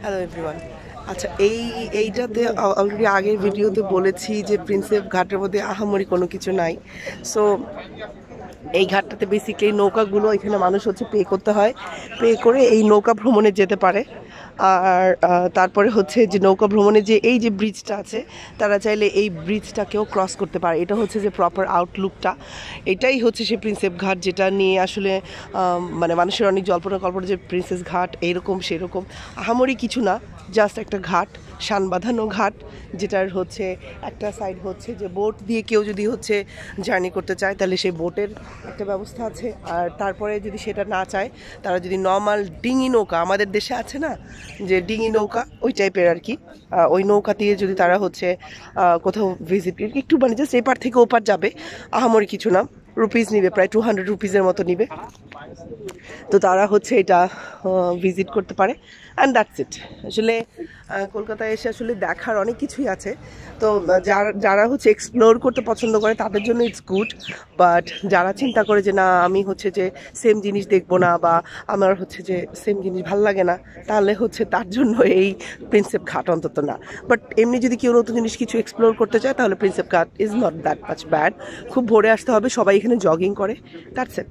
Hello everyone. আচ্ছা, এইটাতে already আগের ভিডিওতে বলেছি যে প্রিন্সেপ ঘাটের মধ্যে আহামরি কোনো কিছু নাই। সো এই ঘাটটাতে বেসিক্যালি নৌকাগুলো, এখানে মানুষ হচ্ছে পে করতে হয়, পে করে এই নৌকা ভ্রমণে যেতে পারে। আর তারপরে হচ্ছে যে নৌকা ভ্রমণে যে এই যে ব্রিজটা আছে, তারা চাইলে এই ব্রিজটাকেও ক্রস করতে পারে। এটা হচ্ছে যে প্রপার আউটলুকটা, এটাই হচ্ছে সে প্রিন্সেপ ঘাট, যেটা নিয়ে আসলে মানে মানুষের অনেক জল্পনা কল্পনা যে প্রিন্সেস ঘাট এইরকম সেরকম। আহামরি কিছু না, জাস্ট একটা ঘাট, শান বাঁধানো ঘাট, যেটার হচ্ছে একটা সাইড হচ্ছে যে বোট দিয়ে কেউ যদি হচ্ছে জার্নি করতে চায় তাহলে সেই বোটের একটা ব্যবস্থা আছে। আর তারপরে যদি সেটা না চায়, তারা যদি নর্মাল ডিঙি নৌকা, আমাদের দেশে আছে না যে ডিঙি নৌকা, ওই টাইপের আর কি, ওই নৌকা দিয়ে যদি তারা হচ্ছে কোথাও ভিজিট, একটু মানে জাস্ট এপার থেকে ওপার যাবে, আহামরি কিছু না, রুপিস নিবে প্রায় 200 রুপিসের মতো নিবে। তো তারা হচ্ছে এটা ভিজিট করতে পারে, অ্যান্ড দ্যাটস ইট। আসলে কলকাতায় এসে আসলে দেখার অনেক কিছুই আছে। তো যারা হচ্ছে এক্সপ্লোর করতে পছন্দ করে তাদের জন্য ইটস গুড, বাট যারা চিন্তা করে যে না আমি হচ্ছে যে সেম জিনিস দেখবো না, বা আমার হচ্ছে যে সেম জিনিস ভাল লাগে না, তাহলে হচ্ছে তার জন্য এই প্রিন্সেপ ঘাট অন্তত না। বাট এমনি যদি কেউ নতুন জিনিস কিছু এক্সপ্লোর করতে চায় তাহলে প্রিন্সেপ ঘাট is not that much bad. খুব ভোরে আসতে হবে, সবাই এখানে জগিং করে, দ্যাটস ইট।